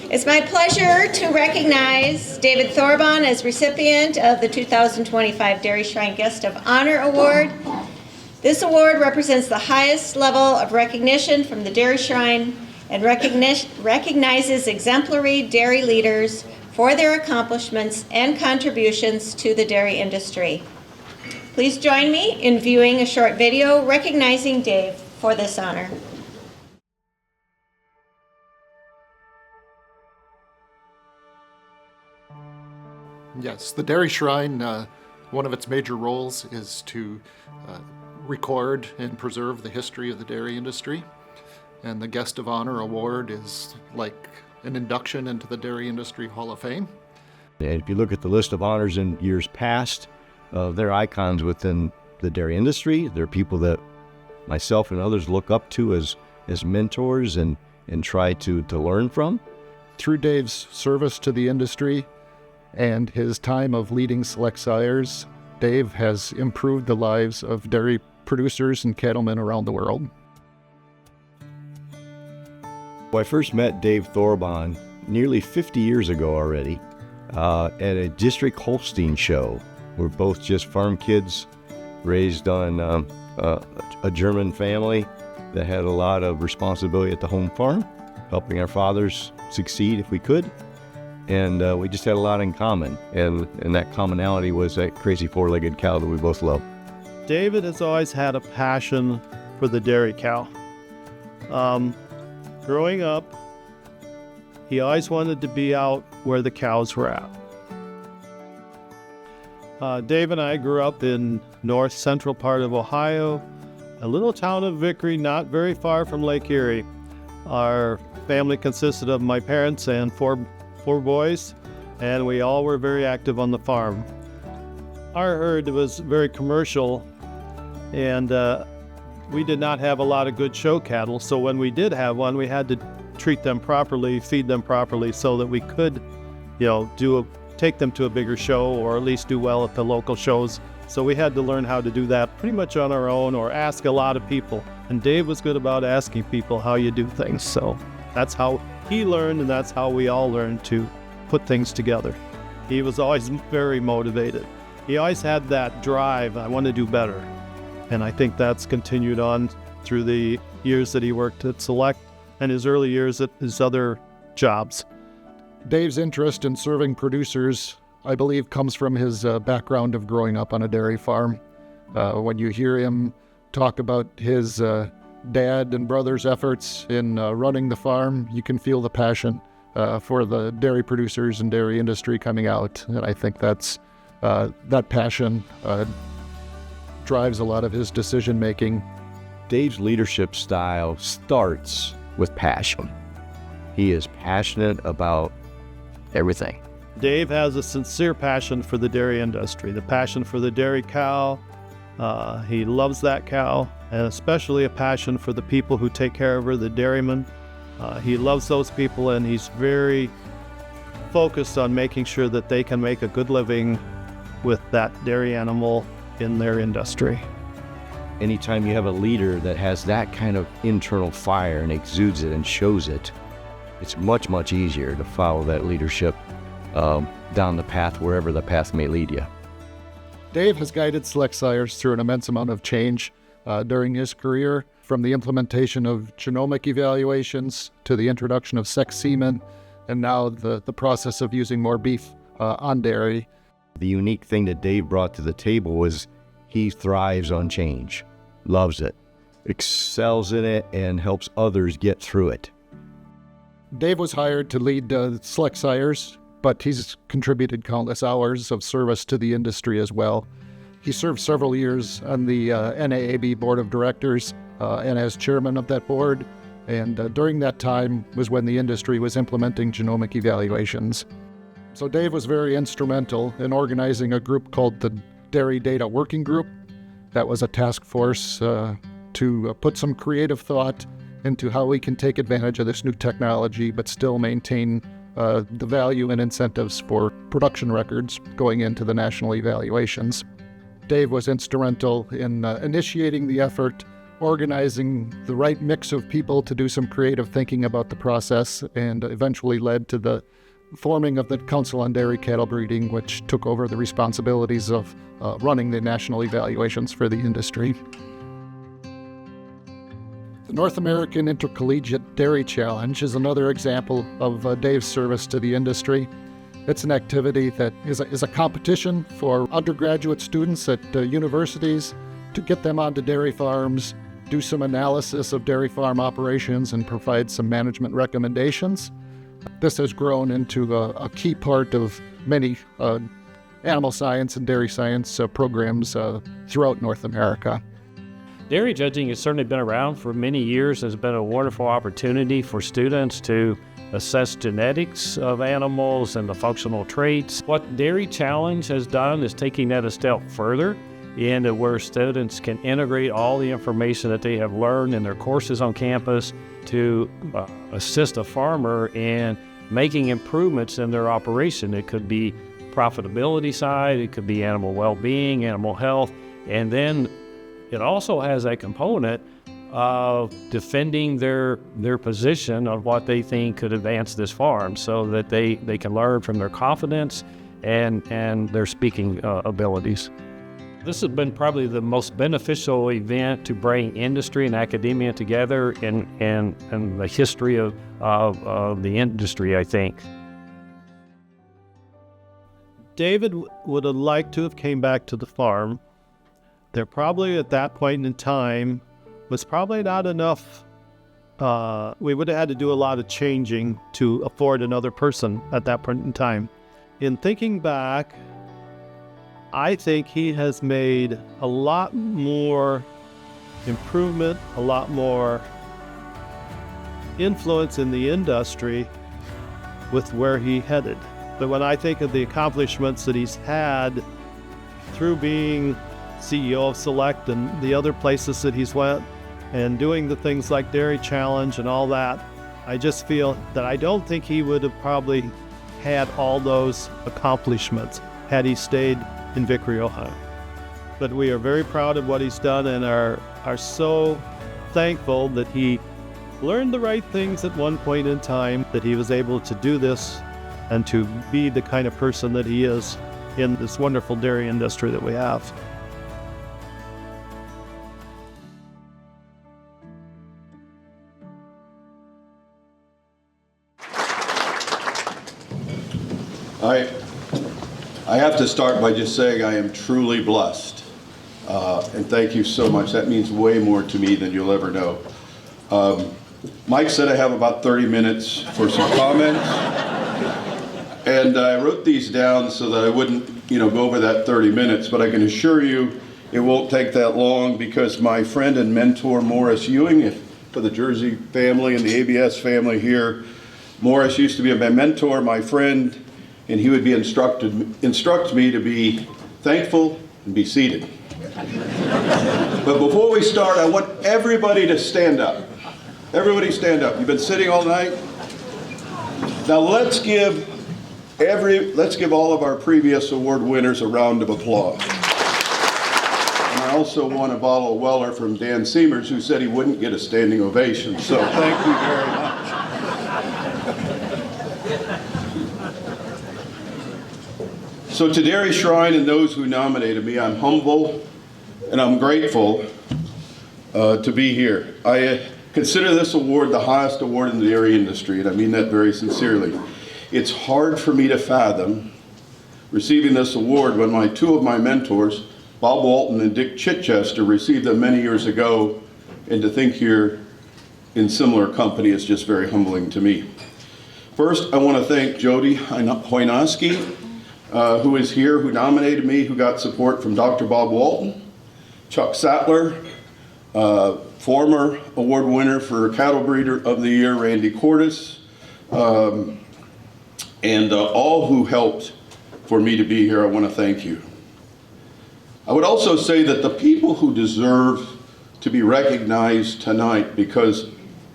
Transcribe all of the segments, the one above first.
It's my pleasure to recognize David Thorbahn as recipient of the 2025 Dairy Shrine Guest of Honor Award. This award represents the highest level of recognition from the Dairy Shrine and recognizes exemplary dairy leaders for their accomplishments and contributions to the dairy industry. Please join me in viewing a short video recognizing Dave for this honor. Yes, the Dairy Shrine, one of its major roles is to record and preserve the history of the dairy industry. And the Guest of Honor Award is like an induction into the Dairy Industry Hall of Fame. And if you look at the list of honors in years past, they're icons within the dairy industry. They're people that myself and others look up to as mentors and try to learn from. Through Dave's service to the industry and his time of leading select sires, Dave has improved the lives of dairy producers and cattlemen around the world. Well, I first met Dave Thorbahn nearly 50 years ago already at a district Holstein show. We're both just farm kids raised on a German family that had a lot of responsibility at the home farm, helping our fathers succeed if we could. And we just had a lot in common. And that commonality was that crazy four-legged cow that we both love. David has always had a passion for the dairy cow. Growing up, he always wanted to be out where the cows were at. Dave and I grew up in north central part of Ohio, a little town of Vickery, not very far from Lake Erie. Our family consisted of my parents and four boys, and we all were very active on the farm. Our herd was very commercial, and we did not have a lot of good show cattle, so when we did have one, we had to treat them properly, feed them properly, so that we could, take them to a bigger show, or at least do well at the local shows. So we had to learn how to do that pretty much on our own, or ask a lot of people. And Dave was good about asking people how you do things, so that's how he learned, and that's how we all learned to put things together. He was always very motivated. He always had that drive, I want to do better. And I think that's continued on through the years that he worked at Select and his early years at his other jobs. Dave's interest in serving producers, I believe, comes from his background of growing up on a dairy farm. When you hear him talk about his dad and brother's efforts in running the farm, you can feel the passion for the dairy producers and dairy industry coming out. And I think that passion drives a lot of his decision-making. Dave's leadership style starts with passion. He is passionate about everything. Dave has a sincere passion for the dairy industry, the passion for the dairy cow. He loves that cow, and especially a passion for the people who take care of her, the dairymen. He loves those people, and he's very focused on making sure that they can make a good living with that dairy animal in their industry. Anytime you have a leader that has that kind of internal fire and exudes it and shows it, it's much, much easier to follow that leadership down the path, wherever the path may lead you. Dave has guided select sires through an immense amount of change during his career, from the implementation of genomic evaluations to the introduction of sex semen, and now the process of using more beef on dairy. The unique thing that Dave brought to the table was he thrives on change, loves it, excels in it, and helps others get through it. Dave was hired to lead select sires, but he's contributed countless hours of service to the industry as well. He served several years on the NAAB Board of Directors and as chairman of that board, and during that time was when the industry was implementing genomic evaluations. So Dave was very instrumental in organizing a group called the Dairy Data Working Group. That was a task force to put some creative thought into how we can take advantage of this new technology but still maintain the value and incentives for production records going into the national evaluations. Dave was instrumental in initiating the effort organizing the right mix of people to do some creative thinking about the process, and eventually led to the forming of the Council on Dairy Cattle Breeding, which took over the responsibilities of running the national evaluations for the industry. The North American Intercollegiate Dairy Challenge is another example of Dave's service to the industry. It's an activity that is a competition for undergraduate students at universities to get them onto dairy farms, do some analysis of dairy farm operations, and provide some management recommendations. This has grown into a key part of many animal science and dairy science programs throughout North America. Dairy judging has certainly been around for many years. It's been a wonderful opportunity for students to assess genetics of animals and the functional traits. What Dairy Challenge has done is taking that a step further into where students can integrate all the information that they have learned in their courses on campus to assist a farmer in making improvements in their operation. It could be profitability side, it could be animal well-being, animal health, and then it also has a component of defending their position of what they think could advance this farm, so that they can learn from their confidence and their speaking abilities. This has been probably the most beneficial event to bring industry and academia together in the history of the industry, I think. David would have liked to have came back to the farm. There probably at that point in time was probably not enough. We would have had to do a lot of changing to afford another person at that point in time. In thinking back, I think he has made a lot more improvement, a lot more influence in the industry with where he headed. But when I think of the accomplishments that he's had through being CEO of Select and the other places that he's went and doing the things like Dairy Challenge and all that, I just feel that I don't think he would have probably had all those accomplishments had he stayed in Vickery, Ohio. But we are very proud of what he's done and are so thankful that he learned the right things at one point in time, that he was able to do this and to be the kind of person that he is in this wonderful dairy industry that we have. I have to start by just saying I am truly blessed, and thank you so much. That means way more to me than you'll ever know. Mike said I have about 30 minutes for some comments, and I wrote these down so that I wouldn't, go over that 30 minutes, but I can assure you it won't take that long, because my friend and mentor Morris Ewing, for the Jersey family and the ABS family here, Morris used to be my mentor, my friend, and he would be instruct me to be thankful and be seated. But before we start, I want everybody to stand up. Everybody stand up. You've been sitting all night? Now let's give all of our previous award winners a round of applause. And I also won a bottle of Weller from Dan Seamers, who said he wouldn't get a standing ovation. So thank you very much. So to Dairy Shrine and those who nominated me, I'm humble and I'm grateful to be here. I consider this award the highest award in the dairy industry, and I mean that very sincerely. It's hard for me to fathom receiving this award when two of my mentors, Bob Walton and Dick Chichester, received them many years ago, and to think here in similar company is just very humbling to me. First, I want to thank Jody Hoynoski, who is here, who nominated me, who got support from Dr. Bob Walton, Chuck Sattler, former award winner for Cattle Breeder of the Year, Randy Cordes, and all who helped for me to be here. I want to thank you. I would also say that the people who deserve to be recognized tonight, because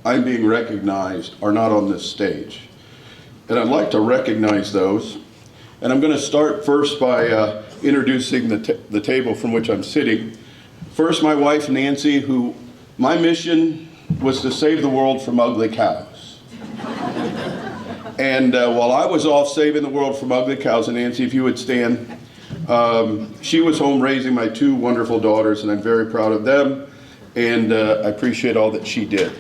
I'm being recognized, are not on this stage. And I'd like to recognize those. And I'm going to start first by introducing the table from which I'm sitting. First, my wife, Nancy, who My mission was to save the world from ugly cows. And while I was off saving the world from ugly cows, and Nancy, if you would stand, she was home raising my two wonderful daughters, and I'm very proud of them, and I appreciate all that she did.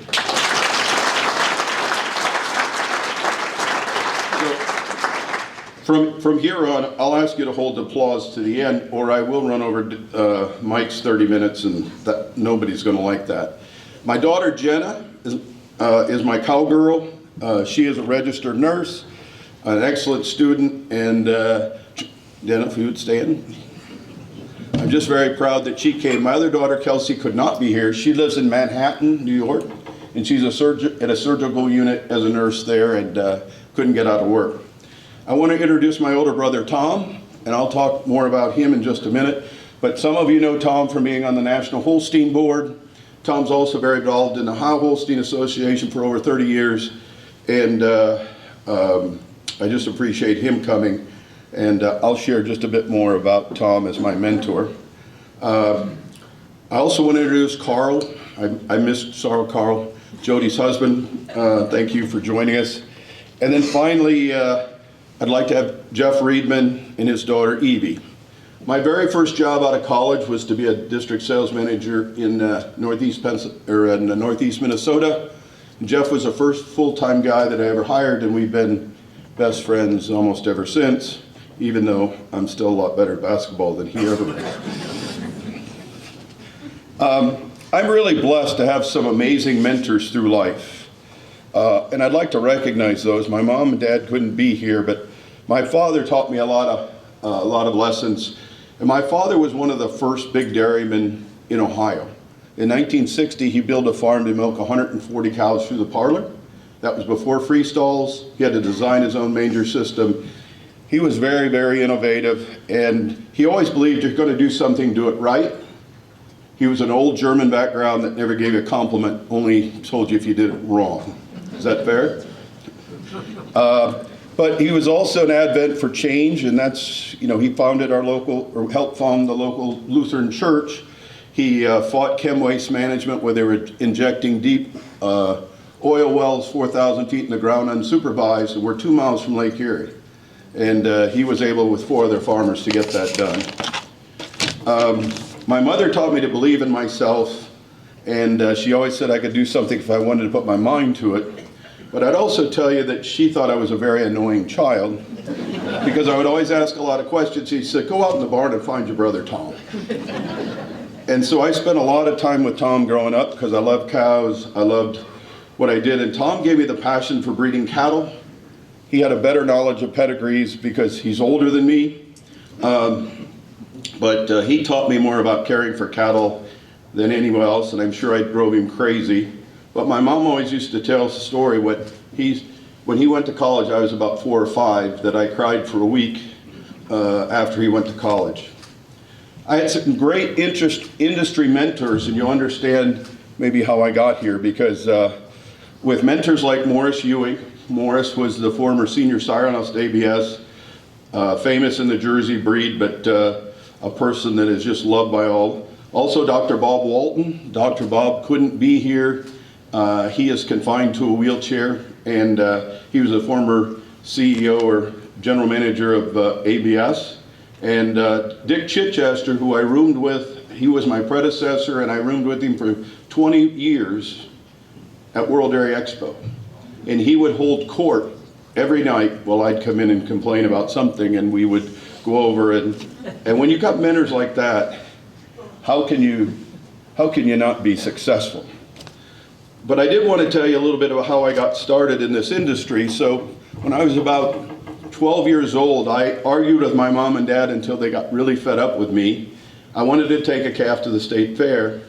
From here on, I'll ask you to hold applause to the end, or I will run over Mike's 30 minutes, and nobody's going to like that. My daughter Jenna is my cowgirl. She is a registered nurse, an excellent student, and Jenna, if you would stand. I'm just very proud that she came. My other daughter, Kelsey, could not be here. She lives in Manhattan, New York, and she's at a surgical unit as a nurse there, and couldn't get out of work. I want to introduce my older brother, Tom, and I'll talk more about him in just a minute. But some of you know Tom from being on the National Holstein Board. Tom's also very involved in the Ohio Holstein Association for over 30 years, and I just appreciate him coming. And I'll share just a bit more about Tom as my mentor. I also want to introduce Carl. I miss sorrow Carl, Jody's husband. Thank you for joining us. And then finally, I'd like to have Jeff Reedman and his daughter Evie. My very first job out of college was to be a district sales manager in Northeast Minnesota. And Jeff was the first full-time guy that I ever hired, and we've been best friends almost ever since, even though I'm still a lot better at basketball than he ever was. I'm really blessed to have some amazing mentors through life. And I'd like to recognize those. My mom and dad couldn't be here, but my father taught me a lot of lessons. And my father was one of the first big dairymen in Ohio. In 1960, he built a farm to milk 140 cows through the parlor. That was before free stalls. He had to design his own manger system. He was very, very innovative, and he always believed you're going to do something, do it right. He was an old German background that never gave you a compliment, only told you if you did it wrong. Is that fair? But he was also an advent for change, and that's, he founded our local, or helped found the local Lutheran church. He fought chem waste management where they were injecting deep oil wells 4,000 feet in the ground unsupervised, and we're 2 miles from Lake Erie. And he was able, with 4 other farmers, to get that done. My mother taught me to believe in myself, and she always said I could do something if I wanted to put my mind to it. But I'd also tell you that she thought I was a very annoying child, because I would always ask a lot of questions. She said, go out in the barn and find your brother Tom. And so I spent a lot of time with Tom growing up, because I loved cows, I loved what I did, and Tom gave me the passion for breeding cattle. He had a better knowledge of pedigrees because he's older than me, but he taught me more about caring for cattle than anyone else, and I'm sure I drove him crazy. But my mom always used to tell us a story when he went to college. I was about 4 or 5, that I cried for a week after he went to college. I had some great industry mentors, and you'll understand maybe how I got here, because with mentors like Morris Ewing. Morris was the former senior sirehouse at ABS, famous in the Jersey breed, but a person that is just loved by all. Also Dr. Bob Walton. Dr. Bob couldn't be here. He is confined to a wheelchair, and he was a former CEO or general manager of ABS. And Dick Chichester, who I roomed with, he was my predecessor, and I roomed with him for 20 years at World Dairy Expo. And he would hold court every night while I'd come in and complain about something, and we would go over, and when you got mentors like that, how can you not be successful? But I did want to tell you a little bit about how I got started in this industry. So when I was about 12 years old, I argued with my mom and dad until they got really fed up with me. I wanted to take a calf to the state fair,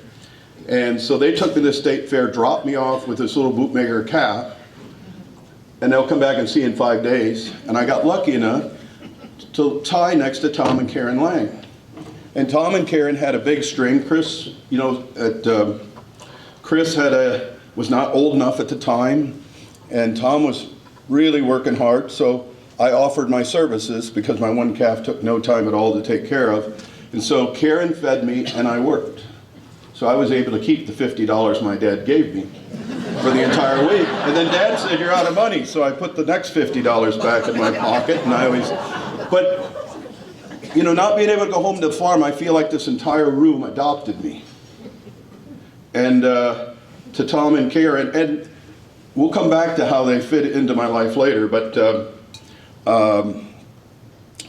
and so they took me to the state fair, dropped me off with this little bootmaker calf, and they'll come back and see in 5 days. And I got lucky enough to tie next to Tom and Karen Lang. And Tom and Karen had a big string. Chris, Chris was not old enough at the time, and Tom was really working hard, so I offered my services because my one calf took no time at all to take care of. And so Karen fed me and I worked. So I was able to keep the $50 my dad gave me for the entire week. And then Dad said, you're out of money. So I put the next $50 back in my pocket, and I always, but you know, not being able to go home to the farm, I feel like this entire room adopted me. And to Tom and Karen, and we'll come back to how they fit into my life later, but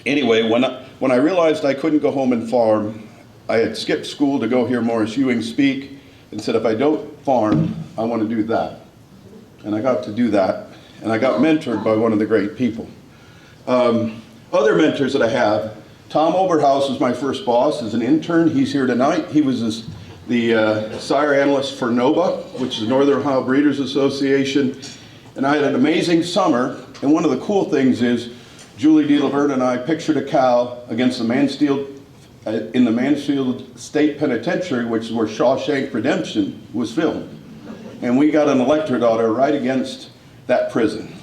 anyway, when I realized I couldn't go home and farm, I had skipped school to go hear Morris Ewing speak and said, if I don't farm, I want to do that. And I got to do that, and I got mentored by one of the great people. Other mentors that I have, Tom Oberhaus was my first boss as an intern. He's here tonight. He was the sire analyst for NOBA, which is the Northern Ohio Breeders Association. And I had an amazing summer, and one of the cool things is Julie D. Laverne and I pictured a cow against the Mansfield, in the Mansfield State Penitentiary, which is where Shawshank Redemption was filmed. And we got an electric daughter right against that prison.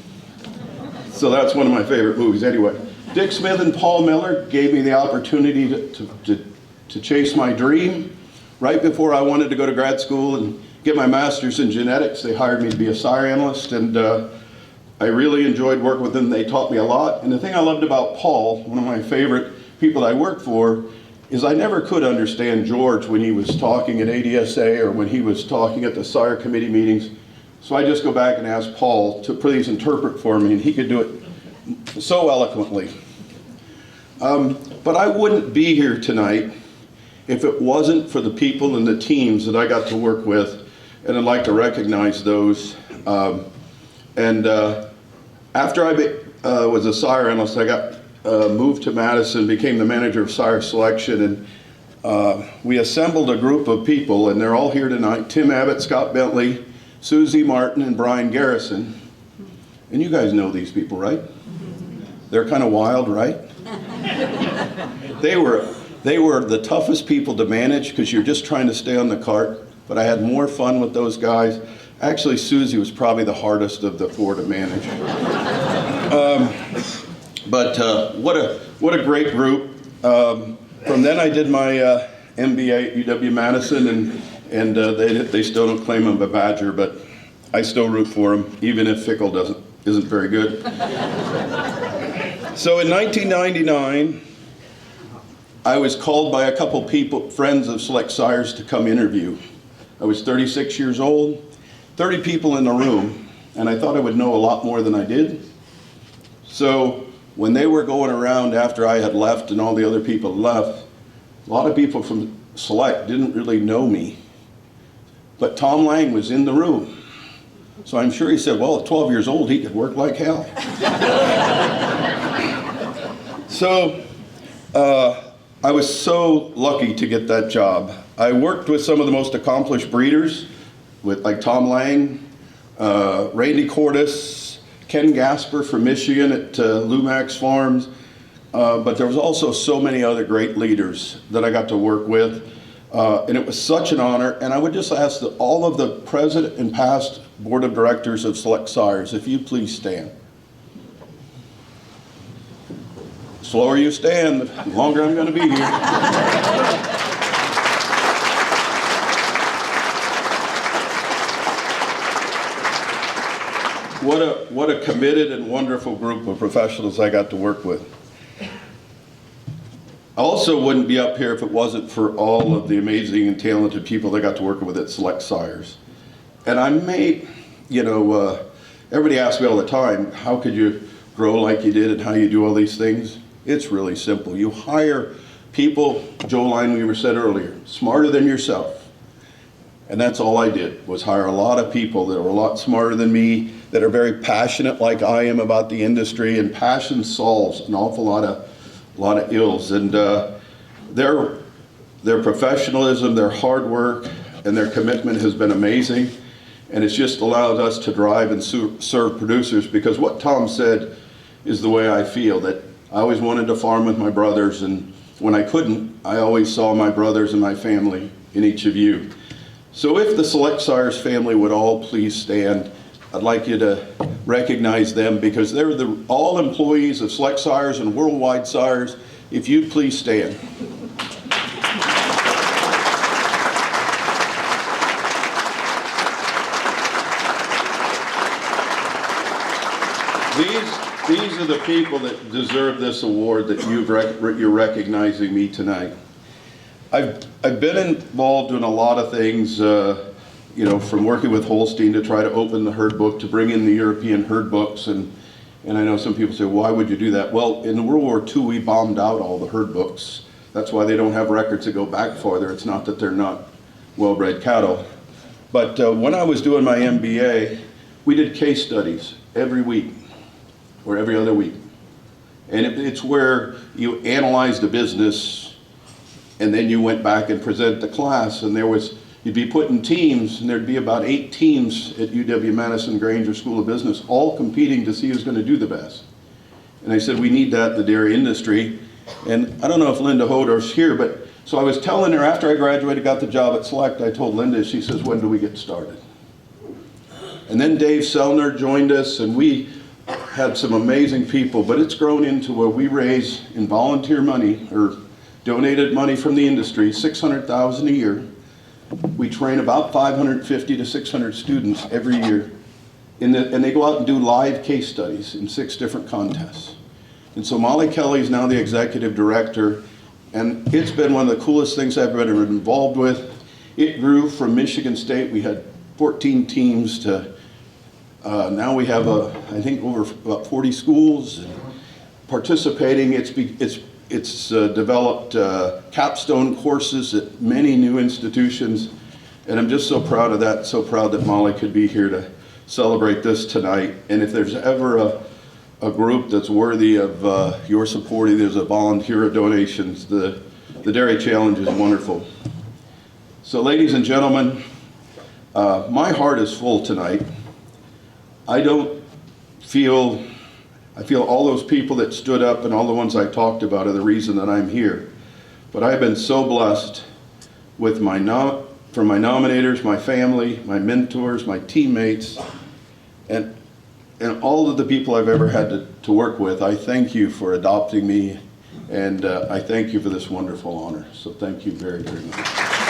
So that's one of my favorite movies anyway. Dick Smith and Paul Miller gave me the opportunity to chase my dream. Right before I wanted to go to grad school and get my master's in genetics, they hired me to be a sire analyst, and I really enjoyed working with them. They taught me a lot. And the thing I loved about Paul, one of my favorite people I worked for, is I never could understand George when he was talking at ADSA or when he was talking at the sire committee meetings. So I just go back and ask Paul to please interpret for me, and he could do it so eloquently. But I wouldn't be here tonight if it wasn't for the people and the teams that I got to work with, and I'd like to recognize those. After I was a sire analyst, I got moved to Madison, became the manager of sire selection, and we assembled a group of people, and they're all here tonight: Tim Abbott, Scott Bentley, Susie Martin, and Brian Garrison. And you guys know these people, right? They're kind of wild, right? They were the toughest people to manage because you're just trying to stay on the cart, but I had more fun with those guys. Actually, Susie was probably the hardest of the four to manage. What a great group. From then I did my MBA at UW-Madison, and they still don't claim I'm a Badger, but I still root for them, even if Fickle isn't very good. So in 1999, I was called by a couple people, friends of Select Sires, to come interview. I was 36 years old, 30 people in the room, and I thought I would know a lot more than I did. So when they were going around after I had left and all the other people left, a lot of people from Select didn't really know me. But Tom Lang was in the room. So I'm sure he said, well, at 12 years old, he could work like hell. So I was so lucky to get that job. I worked with some of the most accomplished breeders, like Tom Lang, Randy Cordes, Ken Gasper from Michigan at Lumax Farms, but there was also so many other great leaders that I got to work with, and it was such an honor. And I would just ask that all of the present and past board of directors of Select Sires, if you please stand. The slower you stand, the longer I'm going to be here. What a committed and wonderful group of professionals I got to work with. I also wouldn't be up here if it wasn't for all of the amazing and talented people I got to work with at Select Sires. And I may, everybody asks me all the time, how could you grow like you did and how you do all these things? It's really simple. You hire people, Joe Lineweaver said earlier, smarter than yourself. And that's all I did, was hire a lot of people that are a lot smarter than me, that are very passionate like I am about the industry, and passion solves an awful lot of ills. And their professionalism, their hard work, and their commitment has been amazing. And it's just allowed us to drive and serve producers, because what Tom said is the way I feel, that I always wanted to farm with my brothers, and when I couldn't, I always saw my brothers and my family in each of you. So if the Select Sires family would all please stand, I'd like you to recognize them, because they're all employees of Select Sires and Worldwide Sires. If you'd please stand. are the people that deserve this award that you're recognizing me tonight. I've been involved in a lot of things, you know, from working with Holstein to try to open the herd book, to bring in the European herd books, and I know some people say, why would you do that? Well, in World War II, we bombed out all the herd books. That's why they don't have records that go back farther. It's not that they're not well-bred cattle. But when I was doing my MBA, we did case studies every week or every other week. And it's where you analyzed the business and then you went back and presented the class, and you'd be put in teams, and there'd be about 8 teams at UW-Madison Granger School of Business, all competing to see who's going to do the best. And I said, we need that in the dairy industry. And I don't know if Linda Hodor's here, but so I was telling her after I graduated, got the job at Select, I told Linda, she says, when do we get started? And then Dave Sellner joined us, and we had some amazing people, but it's grown into where we raise in volunteer money, or donated money from the industry, $600,000 a year. We train about 550 to 600 students every year, and they go out and do live case studies in 6 different contests. And so Molly Kelly is now the executive director, and it's been one of the coolest things I've been involved with. It grew from Michigan State. We had 14 teams to now we have I think over about 40 schools participating. It's developed capstone courses at many new institutions, and I'm just so proud of that. So proud that Molly could be here to celebrate this tonight. And if there's ever a group that's worthy of your supporting, there's a volunteer donations. The Dairy Challenge is wonderful. So ladies and gentlemen, my heart is full tonight. I feel all those people that stood up and all the ones I talked about are the reason that I'm here. But I've been so blessed with from my nominators, my family, my mentors, my teammates, and all of the people I've ever had to work with. I thank you for adopting me, and I thank you for this wonderful honor. So thank you very, very much.